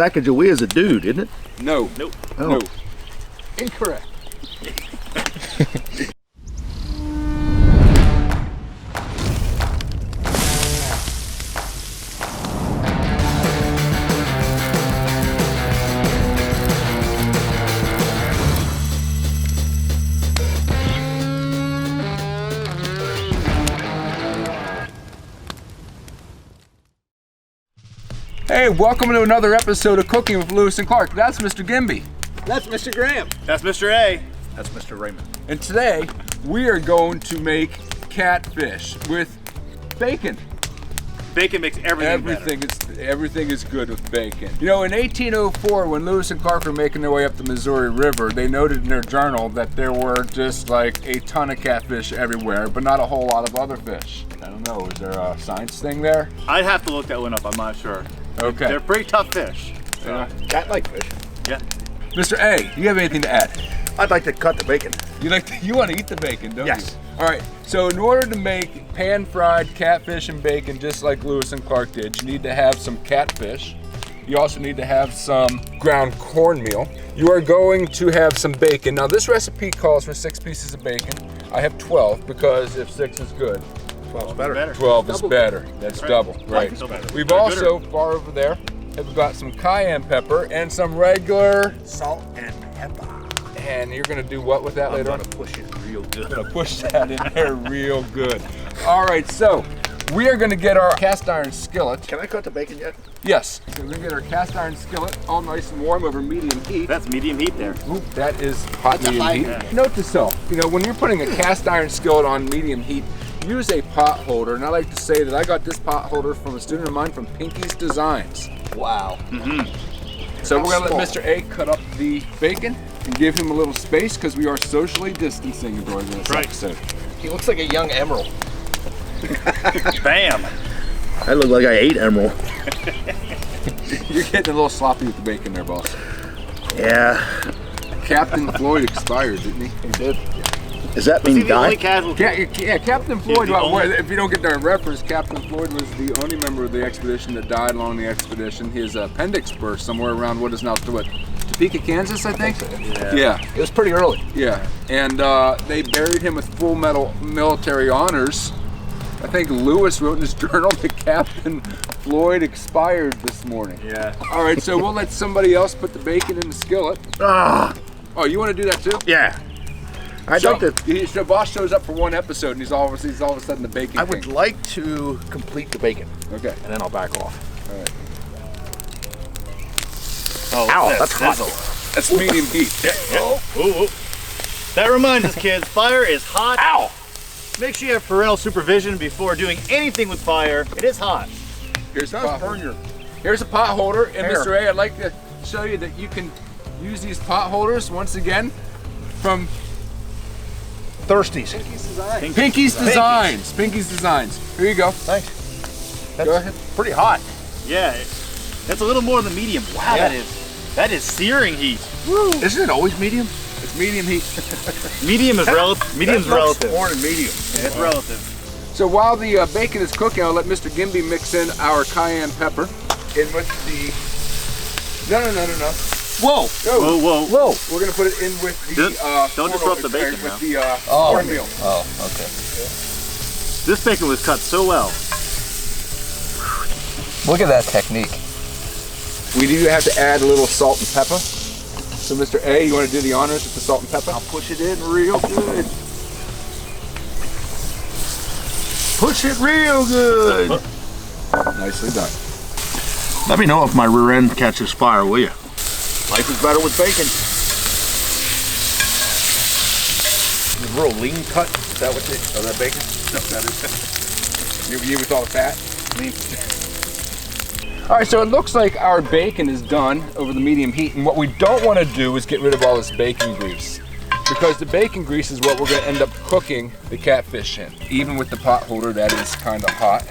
Sacagawea is a dude, isn't it? No. Nope. Oh. No. Incorrect. Hey, welcome to another episode of Cooking with Lewis and Clark. That's Mr. Gimbi. That's Mr. Graham. That's Mr. A. That's Mr. Raymond. And today, we are going to make catfish with bacon. Bacon makes everything better. Everything is good with bacon. You know, in 1804, when Lewis and Clark were making their way up the Missouri River, they noted in their journal that there were just like a ton of catfish everywhere, but not a whole lot of other fish. I don't know, is there a science thing there? I'd have to look that one up, I'm not sure. Okay. They're pretty tough fish. Yeah. Cat-like fish. Yeah. Mr. A, do you have anything to add? I'd like to cut the bacon. You want to eat the bacon, don't Yes. you? All right, so in order to make pan-fried catfish and bacon just like Lewis and Clark did, you need to have some catfish. You also need to have some ground cornmeal. You are going to have some bacon. Now this recipe calls for 6 pieces of bacon. I have 12 because if 6 is good, 12 is better. 12 is better. That's double, right? We've They're also, far over there, have got some cayenne pepper and some regular, Salt and pepper. and you're gonna do what with that later on? I'm gonna push it real good. Gonna push that in there real good. All right, so we are gonna get our cast iron skillet. Can I cut the bacon yet? Yes, so we're gonna get our cast iron skillet all nice and warm over medium heat. That's medium heat there. Ooh, that is hot medium heat. Yeah. Note to self, you know, when you're putting a cast iron skillet on medium heat, use a pot holder. And I like to say that I got this pot holder from a student of mine from Pinky's Designs. Wow. So we're gonna Small. let Mr. A cut up the bacon and give him a little space because we are socially distancing during this Right. episode. He looks like a young emerald. Bam! I look like I ate emerald. You're getting a little sloppy with the bacon there, boss. Yeah. Captain Floyd expired, didn't he? He did. Does that mean Is he the only die? casualty? Yeah, Captain Floyd, the well, only- if you don't get that reference, Captain Floyd was the only member of the expedition that died along the expedition. His appendix burst somewhere around what is now Topeka, Kansas, I think? Yeah. It was pretty early. Yeah. And they buried him with full metal military honors. I think Lewis wrote in his journal that Captain Floyd expired this morning. Yeah. All right, so we'll let somebody else put the bacon in the skillet. Ah. Oh, you want to do that too? Yeah. I'd So, like to. so boss shows up for one episode and he's all of a sudden the bacon I would king. like to complete the bacon, Okay. and then I'll back off. All right. Oh, Ow, that's that's hot. sizzle. That's medium heat. Oh, ooh, ooh. That reminds us, kids, fire is hot. Ow! Make sure you have parental supervision before doing anything with fire. It is hot. Here's a pot holder. Here's a pot holder, and Here. Mr. A, I'd like to show you that you can use these pot holders once again from Thirsties. Pinky's Designs. Pinky's Designs. Here you go. Thanks. Go ahead. Pretty hot. Yeah, that's a little more than medium. Wow, Yeah. that is searing heat. Isn't it always medium? It's medium heat. Medium is relative. Medium's That looks relative. more than medium. It's relative. So while the bacon is cooking, I'll let Mr. Gimbi mix in our cayenne pepper in with the. No. Whoa! Whoa! Whoa! Whoa. We're gonna put it in with the. Don't disrupt the bacon with now. the cornmeal. Oh, okay. This bacon was cut so well. Look at that technique. We do have to add a little salt and pepper. So Mr. A, you want to do the honors with the salt and pepper? I'll push it in real good. Push it real good. Nicely done. Let me know if my rear end catches fire, will you? Life is better with bacon. Real lean cut. Is that what that bacon? No, that is. You with all the fat? Lean. All right, so it looks like our bacon is done over the medium heat, and what we don't want to do is get rid of all this bacon grease, because the bacon grease is what we're going to end up cooking the catfish in. Even with the pot holder, that is kind of hot.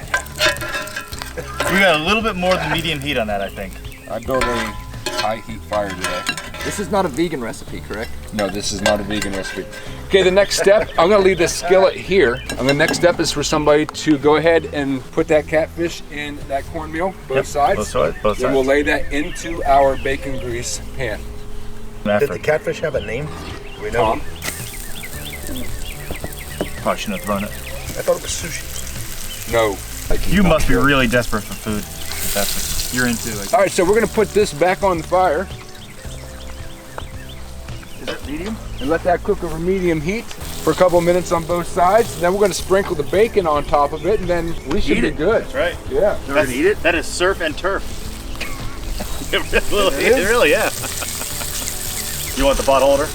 We got a little bit more than medium heat on that, I think. I built a high heat fire today. This is not a vegan recipe, correct? No, this is not a vegan recipe. Okay, the next step, I'm gonna leave this skillet here. And the next step is for somebody to go ahead and put that catfish in that cornmeal, both sides. Both sides. Both Then sides. we'll lay that into our bacon grease pan. Did the catfish have a name? Do we know? Tom? Probably shouldn't have thrown it. I thought it was sushi. No. You must be really desperate for food. If that's what you're into. Like, All right, so we're gonna put this back on the fire is that medium? and let that cook over medium heat for a couple minutes on both sides. Then we're gonna sprinkle the bacon on top of it, and then we should be good. That's right. Yeah. That's, eat it? That is surf and turf. It really, yeah. You want the potholder?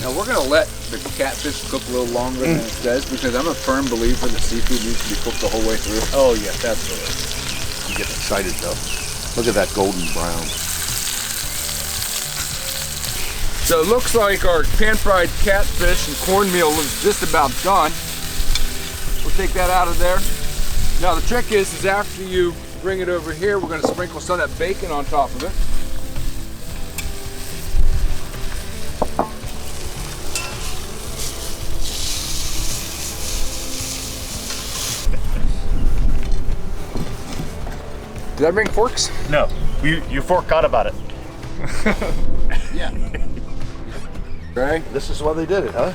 Now we're gonna let the catfish cook a little longer than it says, because I'm a firm believer that seafood needs to be cooked the whole way through. Oh yeah, absolutely. You get excited though. Look at that golden brown. So it looks like our pan-fried catfish and cornmeal is just about done. We'll take that out of there. Now the trick is after you bring it over here, we're gonna sprinkle some of that bacon on top of it. Did I bring forks? No, you forgot about it. Yeah. Okay. This is why they did it, huh?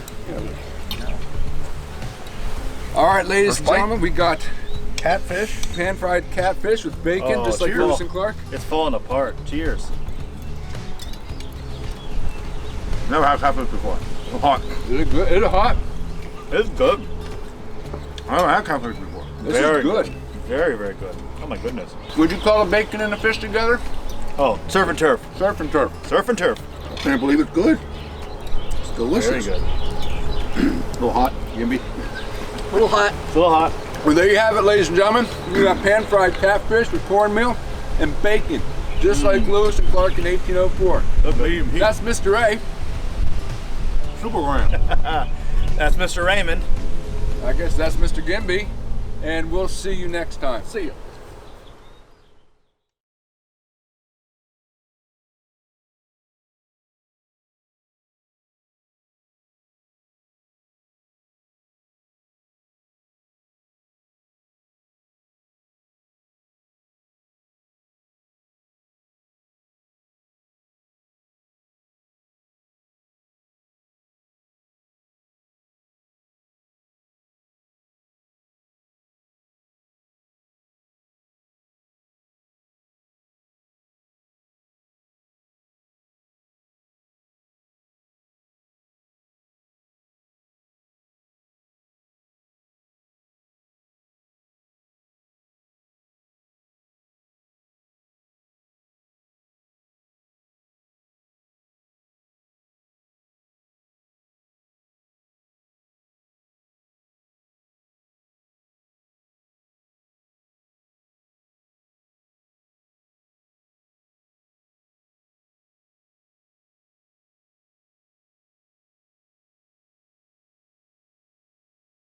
All right, ladies First and bite. gentlemen, we got Catfish. pan-fried catfish with bacon, Oh, just like cheers. Lewis and Clark. It's falling apart. Cheers. Never had catfish before. It's hot. Is it good? Is it hot? It's good. I never had catfish before. This Very is good. Very, very good. Oh my goodness. Would you call the bacon and the fish together? Oh, surf and turf. Surf and turf. Surf and turf. I can't believe it's good. It's delicious. Very good. A little hot, Gimbi. A little hot. It's a little hot. Well, there you have it, ladies and gentlemen. We got pan-fried catfish with cornmeal and bacon, just like Lewis and Clark in 1804. That's Mr. A. Super round. That's Mr. Raymond. I guess that's Mr. Gimbi. And we'll see you next time. See you.